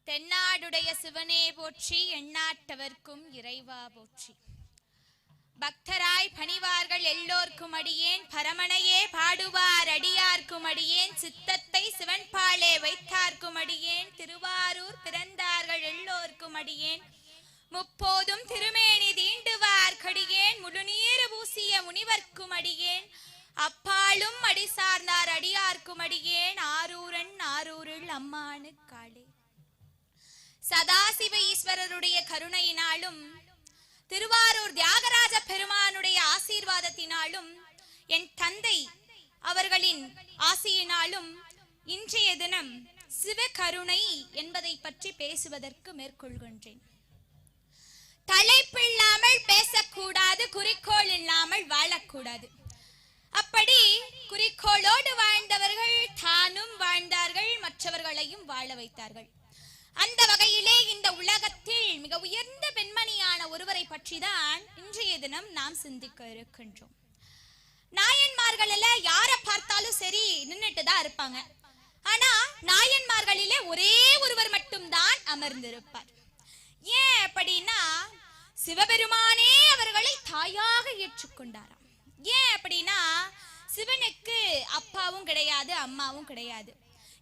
தென்னாடுடைய சிவனே போற்றி, எண்ணாட்டவர்க்கும் இறைவா போற்றி. பக்தராய் பணிவார்கள் எல்லோர்க்கும் அடியேன், பரமனையே பாடுவார் அடியார்க்கும் அடியேன், சித்தத்தை சிவன்பாலே வைத்தார்க்கும் அடியேன், திருவாரூர் பிறந்தார்கள் எல்லோர்க்கும் அடியேன், முப்போதும் திருமேனி தீண்டுவார் கடியேன், முழுநீர் பூசிய முனிவர்க்கும் அடியேன், அப்பாலும் அடி சார்ந்தார் அடியார்க்கும் அடியேன், ஆரூரன் ஆரூரில் அம்மானு காளே. சதாசிவ ஈஸ்வரருடைய கருணையினாலும் திருவாரூர் தியாகராஜ பெருமானுடைய ஆசீர்வாதத்தினாலும் என் தந்தை அவர்களின் ஆசியினாலும் இன்றைய தினம் சிவகருணை என்பதை பற்றி பேசுவதற்கு மேற்கொள்கின்றேன். தலைப்பில்லாமல் பேசக்கூடாது, குறிக்கோள் இல்லாமல் வாழக்கூடாது. அப்படி குறிக்கோளோடு வாழ்ந்தவர்கள் தானும் வாழ்ந்தார்கள், மற்றவர்களையும் வாழ வைத்தார்கள். அந்த வகையிலே இந்த உலகத்தில் மிக உயர்ந்த பெண்மணியான ஒருவரை பற்றி தான் இன்றைய தினம் நாம் சிந்திக்க இருக்கின்றோம். நாயன்மார்களில யாரை பார்த்தாலும் சரி நின்றுட்டு தான் இருப்பாங்க. ஆனா நாயன்மார்களிலே ஒரே ஒருவர் மட்டும்தான் அமர்ந்திருப்பார். ஏன் அப்படின்னா, சிவபெருமானே அவர்களை தாயாக ஏற்றுக்கொண்டாராம். ஏன் அப்படின்னா, சிவனுக்கு அப்பாவும் கிடையாது, அம்மாவும் கிடையாது.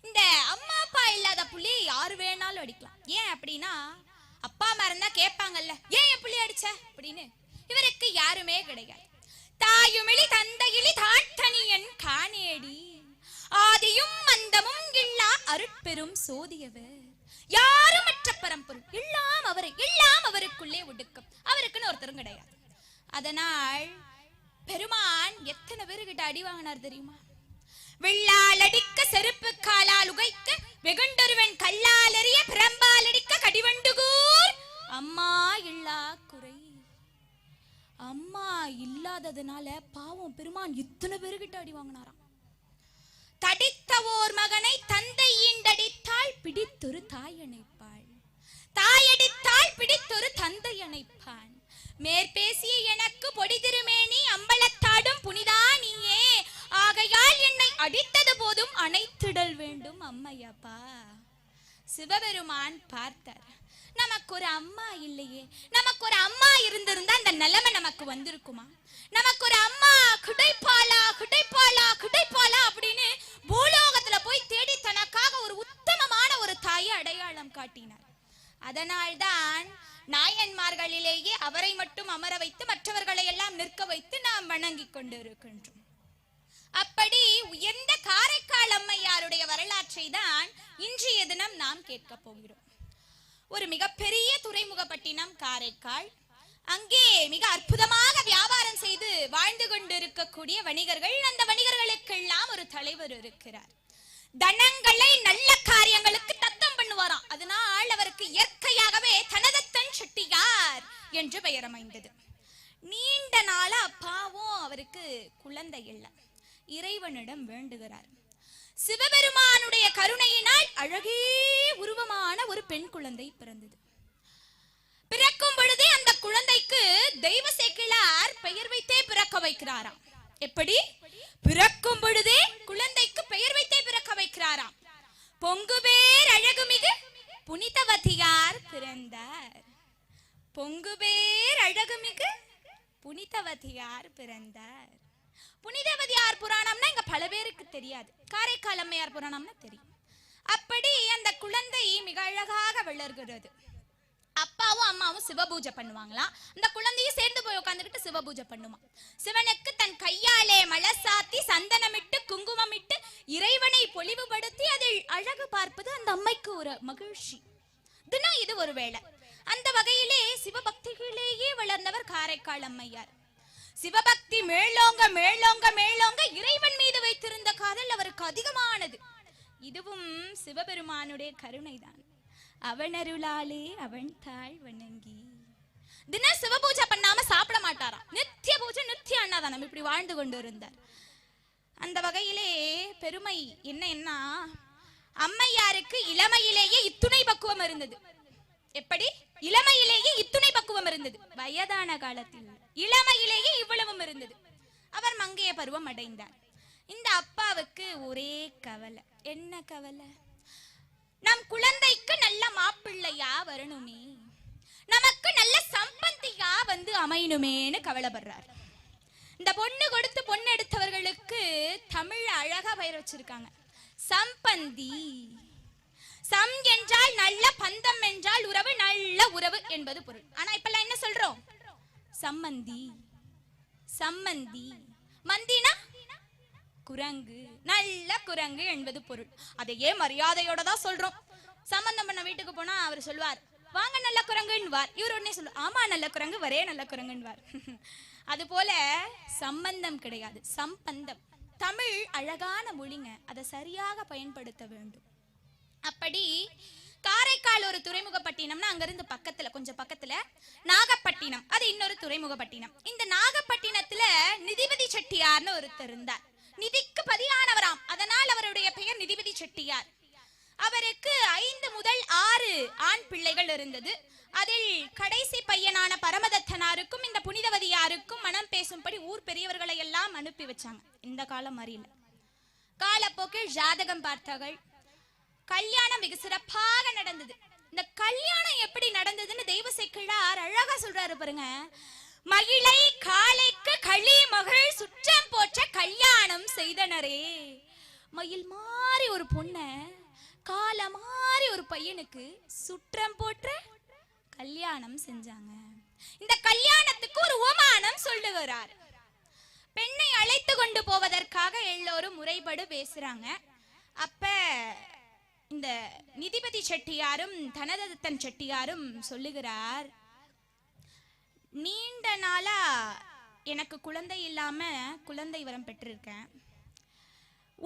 இந்த அம்மா அப்பா இல்லாத புள்ளியை யாரு வேணாலும் அடிக்கலாம். ஏன் அப்படின்னா, அப்பா அம்மா இருந்தா கேட்பாங்கல்ல, ஏன் என் புள்ளி அடிச்ச அப்படின்னு. இவருக்கு யாருமே கிடையாது. தாயுமிழி தந்தையிலி தாட்டனியன் காணேடி, ஆதியும் அந்தமும் இல்லா அருட்பெரும் சோதியவர், யாரும் மற்ற பரம்பொருள், எல்லாம் அவரை, எல்லாம் அவருக்குள்ளே ஒடுக்கம், அவருக்குன்னு ஒருத்தரும் கிடையாது. அதனால் பெருமான் எத்தனை பேருகிட்ட அடி வாங்கினார் தெரியுமா? வெள்ளால் அடிக்க செருப்பு காலால் உகைக்க, வெகுண்டொருவன் கல்லால் எறிய பிரம்பால் அடிக்க கடிவண்டுகூர், அம்மா இல்லா குறை. அம்மா இல்லாததுனால பாவம் பெருமான் இத்தனை பேருகிட்ட அடி வாங்கினாராம். தடித்த ஓர் மகனை தந்தை ஈண்டடித்தால் பிடித்தொரு தாய் அணைப்பாள், தாயடித்தால் பிடித்தொரு தந்தை அணைப்பான், மேற்பேசிய எனக்கு பொடி திருமேனி அம்பலத்தாடும் புனிதா நீயே, ஆகையால் என்னை அடித்தது போதும் அணைத்திடல் வேண்டும் அம்மையப்பா. சிவபெருமான் பார்த்தார், நமக்கு ஒரு அம்மா இல்லையே, நமக்கு ஒரு அம்மா இருந்திருந்தா அந்த நிலைமை நமக்கு வந்திருக்குமா? நமக்கு ஒரு அம்மா குடைப்பாளா குடைப்பாளா குடைப்பாளா அப்படின்னு பூலோகத்துல போய் தேடி தனக்காக ஒரு உத்தமமான ஒரு தாயை அடையாளம் காட்டினார். அதனால்தான் நாயன்மார்களிலேயே அவரை மட்டும் அமர வைத்து மற்றவர்களை எல்லாம் நிற்க வைத்து நாம் வணங்கி கொண்டு இருக்கின்றோம். அப்படி உயர்ந்த காரைக்கால் அம்மையாருடைய வரலாற்றை தான் இன்றைய தினம் நாம் கேட்க போகிறோம். ஒரு மிகப்பெரிய துறைமுகப்பட்டினம் காரைக்கால். அங்கே மிக அற்புதமாக வியாபாரம் செய்து வாழ்ந்து கொண்டிருக்கக்கூடிய வணிகர்கள், அந்த வணிகர்களுக்கெல்லாம் ஒரு தலைவர் இருக்கிறார். தனங்களை நல்ல காரியங்களுக்கு தத்தம் பண்ணுவாராம். அதனால் அவருக்கு இயற்கையாகவே தனதத்தன் செட்டியார் என்று பெயர் அமைந்தது. நீண்ட நாளா பாவம் அவருக்கு குழந்தை இல்லை. இறைவனிடம் வேண்டுகிறார். சிவபெருமானுடைய கருணையினால் அழகே உருவமான ஒரு பெண் குழந்தை பிறந்தது. பிறக்கும் பொழுதே அந்த குழந்தைக்கு தெய்வ சேக்கிழார் பெயர் வைத்தே பிறக்க வைக்கிறாராம். எப்படி? பிறக்கும் பொழுதே குழந்தைக்கு பெயர் வைத்தே பிறக்க வைக்கிறாராம். பொங்குபேர் அழகுமிகு புனிதவதியார் பிறந்தார். பொங்குபேர் அழகுமிகு புனிதவதியார் பிறந்தார். புனிதவதியார் புராணம்னா இங்க பல பேருக்கு தெரியாது, காரைக்கால் அம்மையார் புராணம்னா தெரியும். அப்படி அந்த குழந்தை மிக அழகாக வளர்கிறது. அப்பாவும் அம்மாவும் சிவபூஜை பண்ணுவாங்களாம். அந்த குழந்தையும் சேர்ந்து போய் உட்கார்ந்துட்டு சிவபூஜை பண்ணுமா. சிவனுக்கு தன் கையாலே மலசாத்தி சந்தனமிட்டு குங்குமமிட்டு இறைவனை பொலிவுபடுத்தி அதில் அழகு பார்ப்பது அந்த அம்மைக்கு ஒரு மகிழ்ச்சி. தினம் இது ஒரு வேளை. அந்த வகையிலே சிவபக்திகளிலேயே வளர்ந்தவர் காரைக்கால் அம்மையார். சிவபக்தி மேலோங்க மேலோங்க மேலோங்க இறைவன் மீது வைத்திருந்த காதல் அவருக்கு அதிகமானது. இதுவும் சிவபெருமானுடைய கருணைதான். அவன் அருளாலே அவன் தாழ் வணங்கி. தினம் சிவபூஜை பண்ணாம சாப்பிட மாட்டாராம். நித்திய பூஜை நித்திய அன்னதானம் இப்படி வாழ்ந்து கொண்டு இருந்தார். அந்த வகையிலே பெருமை என்னன்னா, அம்மையாருக்கு இளமையிலேயே இத்துணை பக்குவம் இருந்தது. எப்படி? இளமையிலேயே இத்துணை பக்குவம் இருந்தது. வயதான காலத்தில் இளமையிலேயே இவ்வளவும் இருந்தது. அவர் மங்கைய பருவம் அடைந்தார். இந்த அப்பாவுக்கு ஒரே கவலை. என்ன கவலை? நம் குழந்தைக்கு நல்ல மாப்பிள்ளை நமக்கு நல்ல சம்பந்தியா வந்து அமையணுமேன்னு கவலைப்படுறார். இந்த பொண்ணு கொடுத்து பொண்ணு எடுத்தவர்களுக்கு தமிழ் அழகா பெயர் வச்சிருக்காங்க. சம்பந்தி. சம் என்றால் நல்ல, பந்தம் என்றால் உறவு, நல்ல உறவு என்பது பொருள். ஆனா இப்பெல்லாம் என்ன சொல்றோம்? சம்மந்தி, சம்மந்தி. மந்தினா குரங்கு, நல்ல குரங்கு என்பது பொருள். அதையே மரியாதையோட தான் சொல்றோம். சம்பந்தம் பண்ண வீட்டுக்கு போனா அவர் சொல்வார், வாங்க நல்ல குரங்குன்னுவார். இவர் உடனே சொல்லுவார், ஆமா நல்ல குரங்கு, வரே நல்ல குரங்குன்னுவார். அது போல சம்பந்தம் கிடையாது, சம்பந்தம். தமிழ் அழகான மொழிங்க, அதை சரியாக பயன்படுத்த வேண்டும். அப்படி காரைக்கால் ஒரு துறைமுகப்பட்டினம்னா அங்கிருந்து பக்கத்துல, கொஞ்சம் பக்கத்துல நாகப்பட்டினம், அது இன்னொரு துறைமுகப்பட்டினம். இந்த நாகப்பட்டினத்துல நிதிபதி செட்டியார்னு ஒருத்தர் இருந்தார். நிதிக்கு பதியானவராம், அதனால் அவருடைய பெயர் நிதிபதி செட்டியார். அவருக்கு 5 முதல் 6 ஆண் பிள்ளைகள் இருந்தது. அதில் கடைசி பையனான பரமதத்தனாருக்கும் இந்த புனிதவதியாருக்கும் மனம் பேசும்படி ஊர் பெரியவர்களை எல்லாம் அனுப்பி வச்சாங்க. இந்த காலம் அறியல. காலப்போக்கில் ஜாதகம் பார்த்தார்கள். கல்யாணம் மிக சிறப்பாக நடந்தது. இந்த கல்யாணம் எப்படி நடந்ததுன்னு தெய்வ சேக்கிழார் அழகா சொல்றாரு பாருங்க. மகிழை காளைக்கு களி மகள் சுற்றம் போற்ற கல்யாணம் செய்தனரே. மயில் மாறி ஒரு பொண்ண, கால மாறி ஒரு பையனுக்கு சுற்றம் போற்ற கல்யாணம் செஞ்சாங்க. இந்த கல்யாணத்துக்கு ஒரு உமானம் சொல்லுகிறார். பெண்ணை அழைத்து கொண்டு போவதற்காக எல்லோரும் முறைப்படு பேசுறாங்க. அப்ப இந்த நிதிபதி செட்டியாரும் தனதத்தன் செட்டியாரும் சொல்லுகிறார், நீண்ட நாளா எனக்கு குழந்தை இல்லாம குழந்தை வரம் பெற்றிருக்கேன்.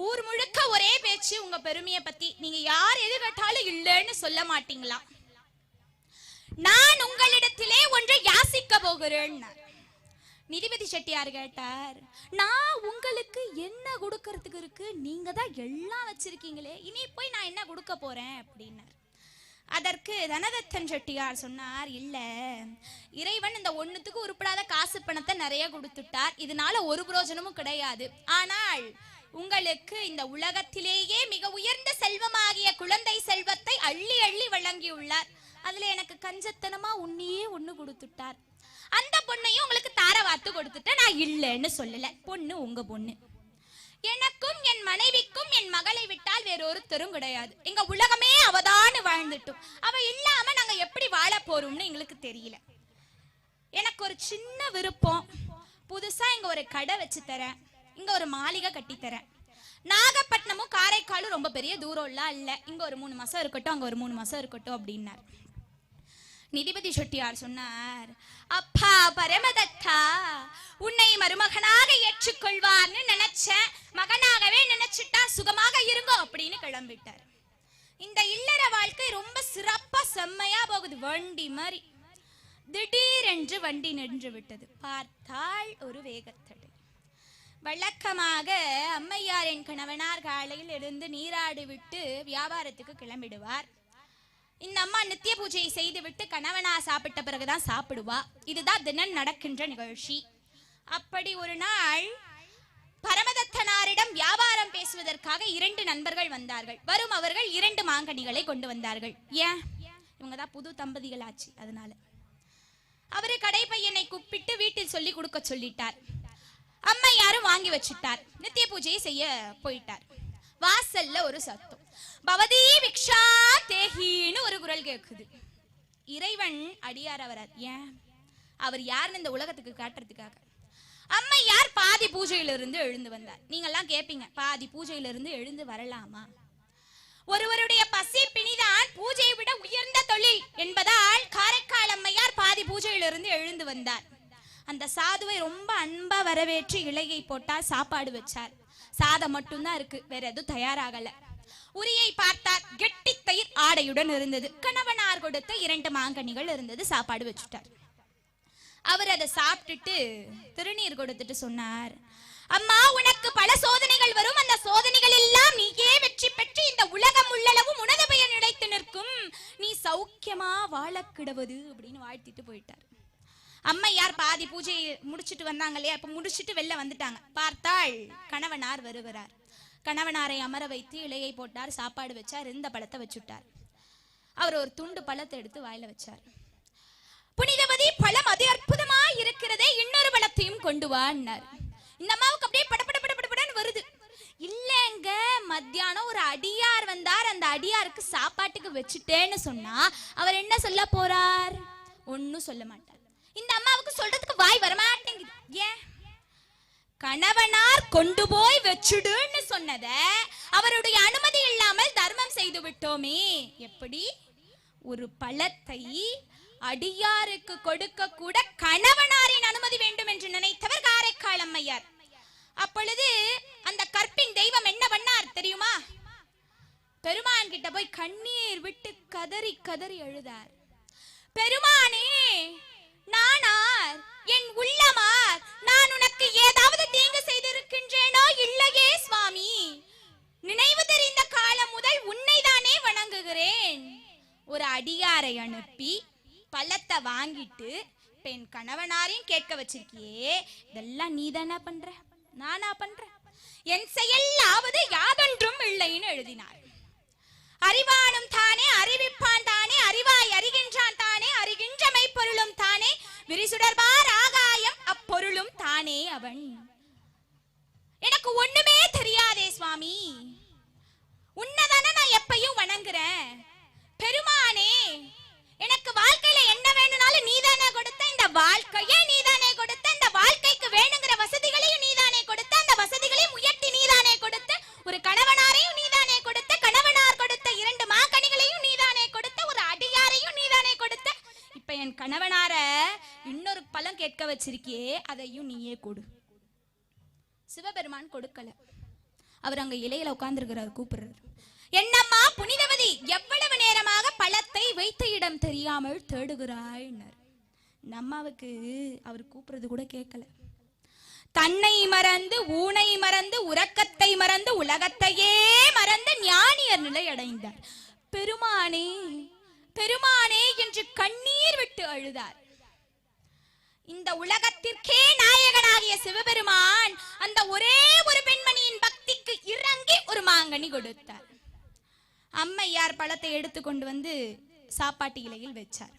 ஊர் முழுக்க ஒரே பேச்சு உங்க பெருமையை பத்தி. நீங்க யார் எது கேட்டாலும் இல்லைன்னு சொல்ல மாட்டீங்களா? நான் உங்களிடத்திலே ஒன்றை யாசிக்க போகிறேன். நிதிபதி செட்டியார் கேட்டார், நான் உங்களுக்கு என்ன கொடுக்கறதுக்கு இருக்கு? நீங்க தான் எல்லாம் வச்சிருக்கீங்களே, இனி போய் நான் என்ன கொடுக்க போறேன் அப்படின்னார். அதற்கு தனதத்தன் செட்டியார் சொன்னார், இல்ல, இறைவன் இந்த ஒண்ணுத்துக்கு உருப்படாத காசு பணத்தை நிறைய கொடுத்துட்டார். இதனால ஒரு பிரயோஜனமும் கிடையாது. ஆனால் உங்களுக்கு இந்த உலகத்திலேயே மிக உயர்ந்த செல்வமாகிய குழந்தை செல்வத்தை அள்ளி அள்ளி வழங்கியுள்ளார். அதுல எனக்கு கஞ்சத்தனமா உன்னையே ஒண்ணு கொடுத்துட்டார். அந்த பொண்ணையும் உங்களுக்கு தாரவாத்து கொடுத்துட்ட. நான் இல்லைன்னு சொல்லல. பொண்ணு உங்க பொண்ணு. எனக்கும் என் மனைவிக்கும் என் மகளை விட்டால் வேறொருத்தரும் கிடையாது. எங்க உலகமே அவதான்னு வாழ்ந்துட்டோம். அவ இல்லாம நாங்க எப்படி வாழ போறோம்னு எங்களுக்கு தெரியல. எனக்கு ஒரு சின்ன விருப்பம், புதுசா இங்க ஒரு கடை வச்சு தரேன், இங்க ஒரு மாளிகை கட்டி தரேன். நாகப்பட்டினமும் காரைக்காலும் ரொம்ப பெரிய தூரம் இல்ல, இங்க ஒரு 3 மாசம் இருக்கட்டும், அங்க ஒரு 3 மாசம் இருக்கட்டும் அப்படின்னார். நிதிபதி செட்டியார் சொன்னார், அப்பா பரமதத்தா, உன்னை மருமகனாக ஏற்றுக்கொள்வார்னு நினைச்சேன், மகனாகவே நினைச்சிட்டா, சுகமாக இருங்கோ அப்படின்னு கிளம்பிட்டார். இந்த இல்லற வாழ்க்கை ரொம்ப சிறப்பா செம்மையா போகுது. வண்டி மாதிரி திடீரென்று வண்டி நின்று விட்டது. பார்த்தால் ஒரு வேகத்தடை. வழக்கமாக அம்மையாரின் கணவனார் காலையில் இருந்து நீராடி விட்டு வியாபாரத்துக்கு கிளம்பிடுவார். இந்த அம்மா நித்திய பூஜையை செய்து விட்டு கணவனா சாப்பிட்ட பிறகுதான் சாப்பிடுவா. இதுதான் தினம் நடக்கின்ற நிகழ்ச்சி. அப்படி ஒரு நாள் பரமதத்தனாரிடம் வியாபாரம் பேசுவதற்காக 2 நண்பர்கள் வந்தார்கள். வரும் அவர்கள் 2 மாங்கனிகளை கொண்டு வந்தார்கள். ஏன்? இவங்கதான் புது தம்பதிகள் ஆச்சு. அதனால அவரு கடை பையனை கூப்பிட்டு வீட்டில் சொல்லி கொடுக்க சொல்லிட்டார். அம்மையாரும் வாங்கி வச்சுட்டார். நித்திய பூஜையை செய்ய போயிட்டார். வாசல்ல ஒரு சத்தம், பவதி விக்ஷா தேஹின்னு ஒரு குரல் கேட்குது. இறைவன் அடியார் அவரார். ஏன்? அவர் யாருன்னு இந்த உலகத்துக்கு காட்டுறதுக்காக. அம்மையார் பாதி பூஜையிலிருந்து எழுந்து வந்தார். நீங்க எல்லாம் கேட்பீங்க, பாதி பூஜையிலிருந்து எழுந்து வரலாமா? ஒருவருடைய பசி பிணிதான் பூஜையை விட உயர்ந்த தொழில் என்பதால் காரைக்கால் அம்மையார் பாதி பூஜையிலிருந்து எழுந்து வந்தார். அந்த சாதுவை ரொம்ப அன்பா வரவேற்று இலையை போட்டார், சாப்பாடு வச்சார். சாதம் மட்டும்தான் இருக்கு, வேற எதுவும் தயாராகல. உரியை பார்த்தார், கெட்டி தயிர் ஆடையுடன் இருந்தது. கணவனார் கொடுத்த 2 மாங்கனிகள் இருந்தது. சாப்பாடு வச்சுட்டார். அவர் அதை சாப்பிட்டுட்டு திருநீர் கொடுத்துட்டு சொன்னார், அம்மா, உனக்கு பல சோதனைகள் வரும். அந்த சோதனைகள் எல்லாம் நீயே வெற்றி பெற்று இந்த உலகம் உள்ளளவும் உனது பெயர் நிலைத்து நிற்கும். நீ சௌக்கியமா வாழ கிடவது அப்படின்னு வாழ்த்திட்டு போயிட்டார். அம்மையார் பாதி பூஜை முடிச்சிட்டு வந்தாங்க இல்லையா, இப்ப முடிச்சிட்டு வெளில வந்துட்டாங்க. பார்த்தால் கணவனார் வருகிறார். கணவனாரை அமர வைத்து இலையை போட்டார், சாப்பாடு வச்சார், இந்த பழத்தை வச்சுட்டார். அவர் ஒரு துண்டு பழத்தை எடுத்து வாயில வச்சார். அருந்ததி பழம் அதி அற்புதமா இருக்கிறதே, இன்னொரு பழத்தையும் கொண்டு வான்னார். இந்த அம்மாவுக்கு அப்படியே படபடன்னு வருது. இல்லங்க, மத்தியானம் ஒரு அடியார் வந்தார், அந்த அடியாருக்கு சாப்பாட்டுக்கு வச்சுட்டேன்னு சொன்னா அவர் என்ன சொல்ல போறார்? ஒன்னும் சொல்ல மாட்டார். இந்த அம்மாவுக்கு சொல்றதுக்கு வாய் வரமாட்டேங்குது. ஏன்? கணவனார் கொண்டு போய் வச்சுடுன்னு சொன்னத அவருடைய அனுமதி இல்லாமல் தர்மம் செய்து விட்டோமே. எப்படி? ஒரு பழத்தை அடியாருக்கு கொடுக்க கூட கணவனாரின் அனுமதி வேண்டும் என்று நினைத்தவர் காரைக்கால் அம்மையார். அப்பொழுது அந்த கற்பின் தெய்வம் என்ன பண்ணார் தெரியுமா? பெருமான் கிட்ட போய் கண்ணீர் விட்டு கதறி கதறி அழுதார். பெருமானே, நானார், என் உள்ளமார், நான் உனக்கு ஏதாவது தீங்கு செய்திருக்கின்றேனோ? இல்லையே சுவாமி, நினைவு தெரிந்த காலம் முதல் உன்னை தானே வணங்குகிறேன். ஒரு அடியாரை அனுப்பி பழத்தை வாங்கிட்டு என் கணவனாரையும் கேட்க வச்சிருக்கியே, இதெல்லாம் நீ தானே பண்ற, நானா பண்றேன்? என் செயலாவது யாதொன்றும் இல்லைன்னு எழுதினார். அறிவானும் தானே, அறிவிப்பான் தானே, அறிவாய் அறிகின்றான் தானே, அறிகின்ற மெய்ப்பொருளும் தானே, விரிசுடர்பார் ஆகாயம் அப்பொருளும் தானே அவன். எனக்கு ஒண்ணுமே தெரியாதே சுவாமி, உன்னதானே நான் எப்பையும் வணங்குறேன். பெருமானே, எனக்கு வாழ்க்கையில என்ன வேணும்னாலும் நீதானே கொடுத்த, இந்த வாழ்க்கையே நீதானே கொடுத்த, இந்த வாழ்க்கைக்கு வேணுங்கிற வசதிகளையும் நீதானே கொடுத்த, அந்த வசதிகளையும் உயர்த்தி நீதானே கொடுத்த, ஒரு கணவனாரையும் நீதானே கொடுத்த, கணவனார் கொடுத்த 2 மாக்கனிகளையும் நீதானே கொடுத்த, ஒரு அடியாரையும் நீதானே கொடுத்த. இப்ப என் கணவனார இன்னொரு பழம் கேட்க வச்சிருக்கியே, அதையும் நீயே கொடு. சிவபெருமான் கொடுக்கல. அவர் அங்க இலையில உட்கார்ந்துருக்கிறார், கூப்பிடுறாரு. என்னம்மா புனிதவதி, எவ்வளவு நேரமாக பழத்தை வைத்த இடம் தெரியாமல் தேடுகிறாய். நம்மாவுக்கு அவர் கூப்பிடுறது கூட கேட்கல. தன்னை மறந்து, ஊனை மறந்து, உறக்கத்தை மறந்து, உலகத்தையே மறந்து ஞானியர் நிலை அடைந்தார். பெருமானே பெருமானே என்று கண்ணீர் விட்டு அழுதார். இந்த உலகத்திற்கே நாயகனாகிய சிவபெருமான் அந்த ஒரே ஒரு பெண்மணியின் பக்திக்கு இறங்கி ஒரு மாங்கனி கொடுத்தார். அம்மையார் பழத்தை எடுத்து கொண்டு வந்து சாப்பாட்டு இலையில் வச்சார்.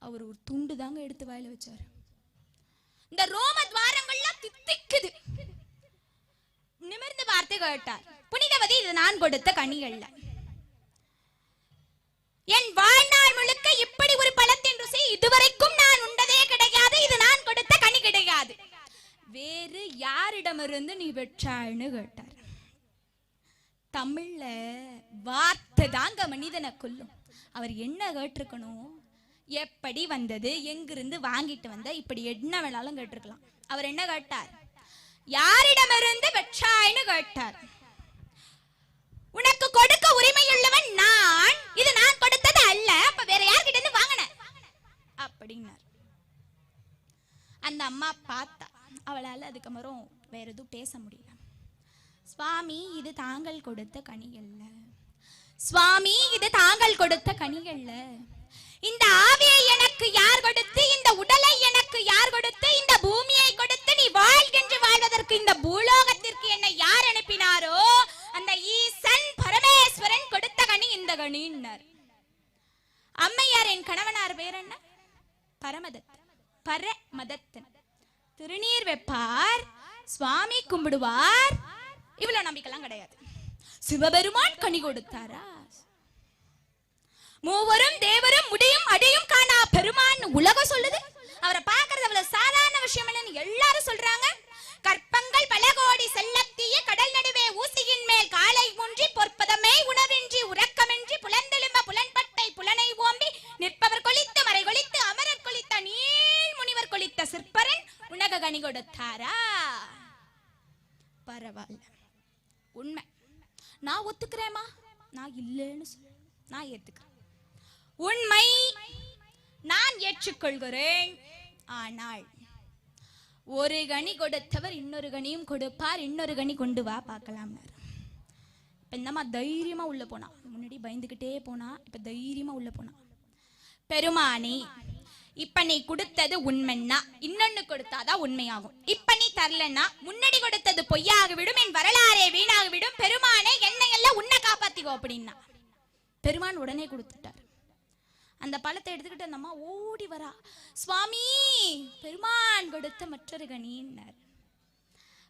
அவர் ஒரு துண்டு தாங்க எடுத்து வாயில வச்சார். இந்த ரோம துவாரங்கள்லாம் தித்திக்குது. நிமிர்ந்து வார்த்தை கேட்டார். புனிதவதி, இது நான் கொடுத்த கனிகள்ல. என் வாழ்நாள் முழுக்க இப்படி ஒரு பழத்தின் ருசி இதுவரைக்கும் நான் உண்டதே கிடையாது. இது நான் கொடுத்த கனி கிடையாது. வேறு யாரிடமிருந்து நீ பெற்றாள்னு கேட்டார். தமிழ்ல வார்த்தை தாங்க மனிதனை கொல்லும். அவர் என்ன கேட்டிருக்கணும்? எப்படி வந்தது, எங்கிருந்து வாங்கிட்டு வந்த, இப்படி என்ன வேணாலும் கேட்டிருக்கலாம். அவர் என்ன கேட்டார்? யாரிடமிருந்து பெற்றாய்னு கேட்டார். உனக்கு கொடுக்க உரிமையுள்ளவன் நான், இது நான் கொடுத்தது அல்ல, அப்ப வேற யார்கிட்ட இருந்து வாங்கின அப்படின்னார். அந்த அம்மா பார்த்தா, அவளால அதுக்கப்புறம் வேற எதுவும் பேச முடியல. சுவாமி, இது தாங்கள் கொடுத்த கனிகள்ல. சுவாமி, இது தாங்கள் கொடுத்த கனிகள்ல. இந்த ஆவியை எனக்கு யார் கொடுத்து, இந்த உடலை எனக்கு யார் கொடுத்து, இந்த பூமியை கொடுத்து நீ வாழ்கின்ற வாழ்வதற்கு இந்த பூலோகத்திற்கு என்னை யார் அனுப்பினாரோ அந்த ஈசன் பரமேஸ்வரன் கொடுத்த கனி இந்த கனின்னார். அம்மையார் என் கணவனார் பேர் என்ன? பரமதத்தன். பரமதத்தன். திருநீர் வைப்பார், சுவாமி கும்பிடுவார். இவ்வளவு நம்பிக்கைலாம் கிடையாது. சிவபெருமான் கனி கொடுத்தாரா? மூவரும் தேவரும் முடியும் அடையும் காணா பெருமான் உலகம் சொல்லுது. அவரை பார்க்கறது அவ்வளவு சாதாரண விஷயம் இல்லைன்னு எல்லாரும் சொல்றாங்க. கற்பங்கள் பல கோடி செல்லத்திய கடல் நடுவே ஊசியின் மேல் காலை ஊன்றி பொற்பதமே உணவின்றி உறக்கமின்றி புலந்தெலும்ப புலன்பட்டை புலனை ஓம்பி நிற்பவர் கொளித்து மறை கொளித்து அமரர் கொளித்த நீள் முனிவர் கொளித்த சிற்பரன் உனக கனி கொடுத்தாரா? பரவாயில்ல, உண்மை. நான் ஒத்துக்கிறேமா, நான் இல்லைன்னு சொல்ல, நான் ஏத்துக்கிறேன். உண்மை, நான் ஏற்றுக்கொள்கிறேன். ஆனால் ஒரு கனி கொடுத்தவர் இன்னொரு கனியும் கொடுப்பார். இன்னொரு கனி கொண்டு வா பார்க்கலாம். இப்ப இந்தமா தைரியமா உள்ள போனா, முன்னாடி பயந்துகிட்டே போனா, இப்ப தைரியமா உள்ள போனா. பெருமானே, இப்ப நீ கொடுத்தது உண்மைன்னா இன்னொன்னு கொடுத்தாதான் உண்மையாகும். இப்ப நீ தரலன்னா முன்னாடி கொடுத்தது பொய்யாகிவிடும், என் வரலாறே வீணாகிவிடும். பெருமானே, என்னை எல்லாம் உன்னை காப்பாத்திக்கோ அப்படின்னா பெருமான் உடனே கொடுத்துட்டார். அந்த பழத்தை எடுத்துக்கிட்டு அந்த அம்மா ஓடி வரா. சுவாமி, பெருமான் கொடுத்த மற்றொரு கனின்னார்.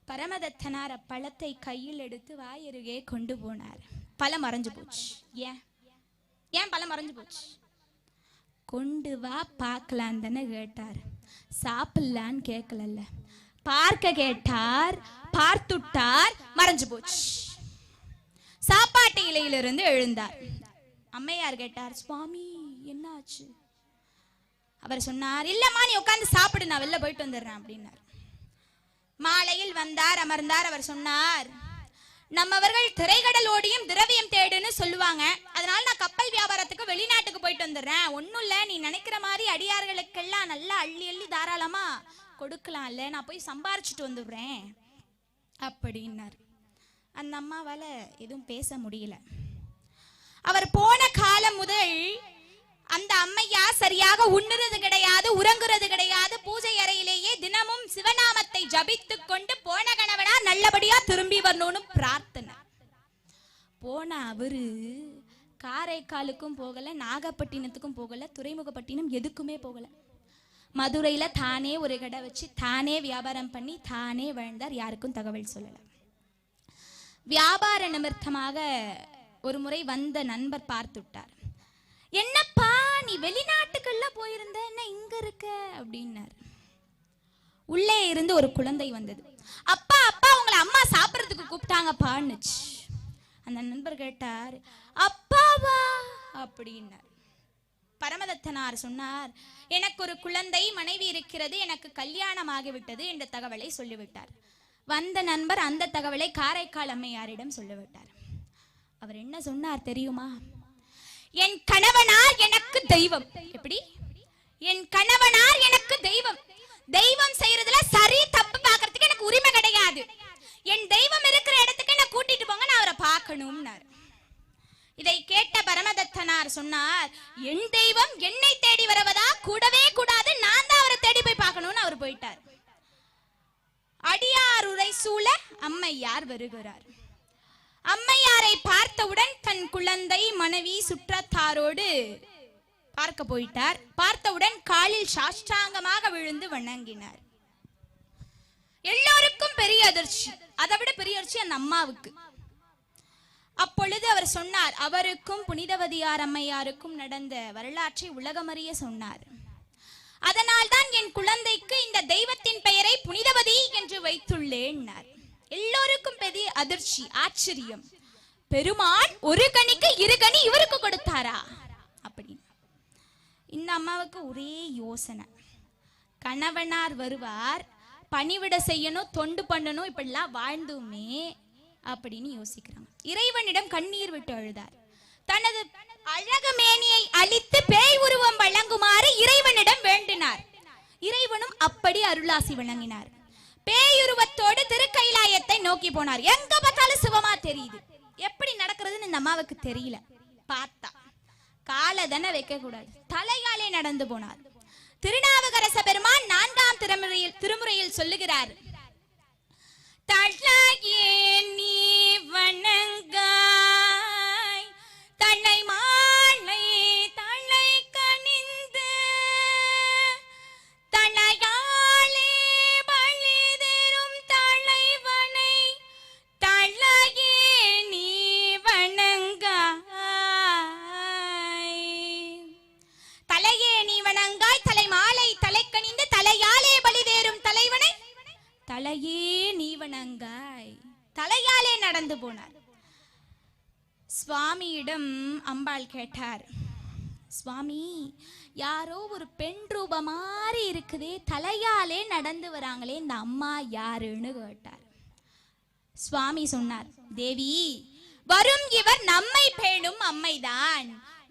பரமதத்தனார் அப்பழத்தை கையில் எடுத்து வாயருகே கொண்டு போனார். பழம் மறைஞ்சு போச்சு. ஏன் பழம் மறைஞ்சு போச்சு? கொண்டு வா பார்க்கலாம் தானே கேட்டார். சாப்பிடலான்னு கேட்கல, பார்க்க கேட்டார். பார்த்துட்டார், மறைஞ்சு போச்சு. சாப்பாட்டு இலையிலிருந்து எழுந்தார். அம்மையார் கேட்டார், சுவாமி என்ன ஆச்சு? அவர் சொன்னார், இல்லம்மா நீ உட்கார்ந்து சாப்பிடு, நான் வெளில போயிட்டு வந்துடுறேன் அப்படின்னார். மாலையில் வந்தார், அமர்ந்தார். அவர் சொன்னார், நம்மவர்கள் திரைக்கடல் ஓடியும் திரவியம் தேடுன்னு சொல்லுவாங்க, அதனால நான் கப்பல் வியாபாரத்துக்கு வெளிநாட்டுக்கு போயிட்டு வந்துடுறேன். ஒன்னும் இல்ல, நீ நினைக்கிற மாதிரி அடியார்களுக்கெல்லாம் நல்லா அள்ளி அள்ளி தாராளமா கொடுக்கலாம்ல, நான் போய் சம்பாரிச்சுட்டு வந்துடுறேன் அப்படின்னார். அந்த அம்மாவால எதுவும் பேச முடியல. அவர் போன காலம் முதல் அந்த அம்மையா சரியாக உண்ணுறது கிடையாது, உறங்குறது கிடையாது. பூஜை அறையிலேயே தினமும் சிவநாமத்தை ஜபித்துக் கொண்டு போன கணவனா நல்லபடியா திரும்பி வரணும்னு பிரார்த்தனை. போன அவரு காரைக்காலுக்கும் போகல, நாகப்பட்டினத்துக்கும் போகல, துறைமுகப்பட்டினம் எதுக்குமே போகல. மதுரையில தானே ஒரு கடை வச்சு தானே வியாபாரம் பண்ணி தானே வாழ்ந்தார். யாருக்கும் தகவல் சொல்லல. வியாபார நிமித்தமாக ஒரு முறை வந்த நண்பர் பார்த்துட்டார். என்னப்பா நீ வெளிநாட்டுக்கெல்லாம் போயிருந்த, என்ன இங்க இருக்க அப்படின்னார். உள்ளே இருந்து ஒரு குழந்தை வந்தது. அப்பா அப்பா உங்களை அம்மா சாப்பிட்றதுக்கு கூப்பிட்டாங்கப்பான்னுச்சு. அந்த நண்பர் கேட்டார், அப்பாவா அப்படின்னார். பரமதத்தனார் சொன்னார், எனக்கு ஒரு குழந்தை மனைவி இருக்கிறது, எனக்கு கல்யாணம் ஆகிவிட்டது என்ற தகவலை சொல்லிவிட்டார். வந்த நண்பர் அந்த தகவலை காரைக்கால் அம்மையாரிடம் சொல்லிவிட்டார். அவர் என்ன சொன்னார் தெரியுமா? என் கணவனார் எனக்கு தெய்வம். எப்படி? என் கணவனார் எனக்கு தெய்வம். தெய்வம் செய்யறதுல சரி தப்பு பார்க்கறதுக்கு எனக்கு உரிமை கிடையாது. என் தெய்வம் இருக்கிற இடத்துக்கு என்ன கூட்டிட்டு போங்க, நான் அவரை பார்க்கணும்னார். இதை கேட்ட பரமதத்தனார் சொன்னார், என் தெய்வம் என்னை தேடி வருவதா? கூடவே கூடாது, நான் தான் அவரை தேடி போய் பார்க்கணும்னு அவர் போயிட்டார். அடியார் உரை சூழ அம்மையார் வருகிறார். அம்மையாரை பார்த்தவுடன் தன் குழந்தை மனைவி சுற்றத்தாரோடு பார்க்க போயிட்டார். பார்த்தவுடன் காலில் சாஷ்டாங்கமாக விழுந்து வணங்கினார். எல்லோருக்கும் பெரிய அதிர்ச்சி. அதை விட பெரிய அதிர்ச்சி அந்த அம்மாவுக்கு. அப்பொழுது அவர் சொன்னார், அவருக்கும் புனிதவதியார் அம்மையாருக்கும் நடந்த வரலாற்றை உலகமறிய சொன்னார். அதனால் தான் என் குழந்தைக்கு இந்த தெய்வத்தின் பெயரை புனிதவதி என்று வைத்துள்ளேன். எல்லோருக்கும் பெரிய அதிர்ச்சி, ஆச்சரியம். பெருமான் ஒரு கனிக்கு இரு கனி இவருக்கு கொடுத்தாரா அப்படின்னு. இந்த அம்மாவுக்கு ஒரே யோசனை, கணவனார் வருவார், பணிவிட செய்யணும், தொண்டு பண்ணணும், இப்படிலாம் வாழ்ந்துமே அப்படின்னு யோசிக்கிறாங்க. இறைவனிடம் கண்ணீர் விட்டு அழுதார். தனது அழகு மேனியை அழித்து பேய் உருவம் வழங்குமாறு இறைவனிடம் வேண்டினார். இறைவனும் அப்படி அருளாசி வழங்கினார். பேயுருவத்தோடு திருக்கைலாயத்தை நோக்கி போனார். எங்க பார்த்தாலும் சிவமா தெரியுது. எப்படி நடக்கிறதுன்னு இந்த அம்மாவுக்கு தெரியல. பார்த்தா காலை தானே வைக்க கூடாது, தலையாலே நடந்து போனார். திருநாவுக்கரச பெருமான் 4ஆம் திருமுறையில் சொல்லுகிறார், தழையே நீ வணங்காய் தலை மாலை தலை கனிந்து தளையாலே பழிதரும் தலைவனை தழையே நீ வணங்காய். தலையே நீ வணங்காய் தலை மாலை தலை கனிந்து தலையாலே பழிதேறும் தலைவனை தலையே நீ வணங்காய். தலையாலே நடந்து போனார். சுவாமியிடம் அம்பாள் கேட்டார், சுவாமி யாரோ ஒரு பெண் ரூப மாதிரி இருக்குதே, தலையாலே நடந்து வராங்களே, இந்த அம்மா யாருன்னு கேட்டார். சுவாமி சொன்னார், தேவி வரும் இவர் நம்மை பேணும் அம்மைதான்,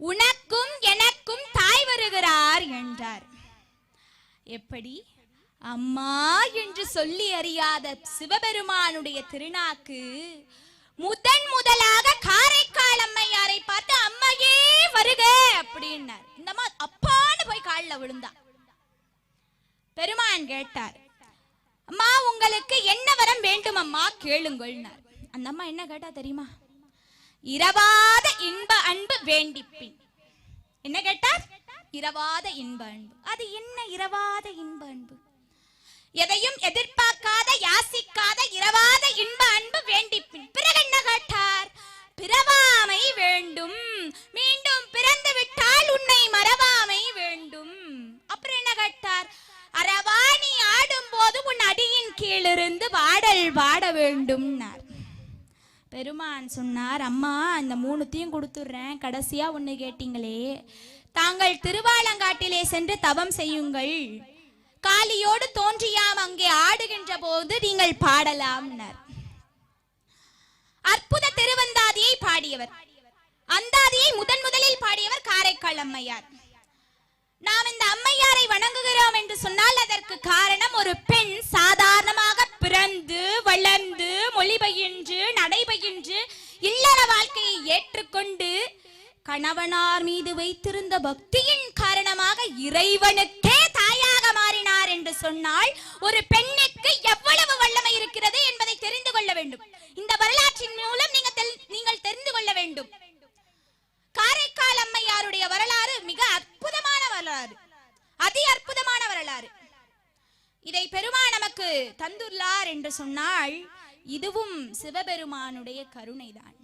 உனக்கும் எனக்கும் தாய் வருகிறார் என்றார். எப்படி? அம்மா என்று சொல்லி அறியாத சிவபெருமானுடைய திருநாக்கு முதன் முதலாக காரைக்கால் அம்மையாரை பார்த்து அம்மையே வருக அப்படின்னார். இந்த அம்மா அப்பான்னு போய் காலில் விழுந்தா. பெருமான் கேட்டார், அம்மா உங்களுக்கு என்ன வரம் வேண்டும் அம்மா கேளுங்கள்னார். அந்த அம்மா என்ன கேட்டா தெரியுமா? இரவாத இன்ப அன்பு வேண்டிப்பின். என்ன கேட்டார்? இரவாத இன்ப அன்பு. அது என்ன இரவாத இன்ப அன்பு? எதையும் எதிர்பார்க்காத யாசிக்காத இரவாத இன்ப அன்பு வேண்டிப்பின் பிறகு என்ன கேட்டார்? பிறவாமை வேண்டும், மீண்டும் பிறந்து விட்டால் உன்னை மறவாமை வேண்டும். அப்புறம் என்ன கேட்டார்? அரவாணி ஆடும் போது உன் அடியின் கீழிருந்து வாடல் வாட வேண்டும். பெருமான் சொன்னார், அம்மா அந்த 3த்தையும் கொடுத்துடுறேன், கடைசியா ஒண்ணு கேட்டீங்களே, தாங்கள் திருவாலங்காட்டிலே சென்று தவம் செய்யுங்கள், காளியோடு தோன்றியாம் அங்கே ஆடுகின்ற போது நீங்கள் பாடலாம். அற்புத திருவந்தாதியை பாடியவர், அந்தாதியை முதலில் பாடியவர் காரைக்கால் அம்மையார். நாம் இந்த அம்மையாரை வணங்குகிறோம் என்று சொன்னால் அதற்கு காரணம், ஒரு பெண் சாதாரணமாக பிறந்து வளர்ந்து மொழி பயின்று நடைபயின்று இல்லற வாழ்க்கையை ஏற்றுக்கொண்டு கணவனார் மீது வைத்திருந்த பக்தியின் காரணமாக இறைவனுக்கே தாயாக மாறினார் என்று சொன்னால் ஒரு பெண்ணுக்கு எவ்வளவு வல்லமை இருக்கிறது என்பதை தெரிந்து கொள்ள வேண்டும். இந்த வரலாற்றின் மூலம் நீங்கள் தெரிந்து கொள்ள வேண்டும். காரைக்கால் அம்மையாருடைய வரலாறு மிக அற்புதமான வரலாறு, அதி அற்புதமான வரலாறு. இதை பெருமான் நமக்கு தந்துள்ளார் என்று சொன்னால் இதுவும் சிவபெருமானுடைய கருணைதான்.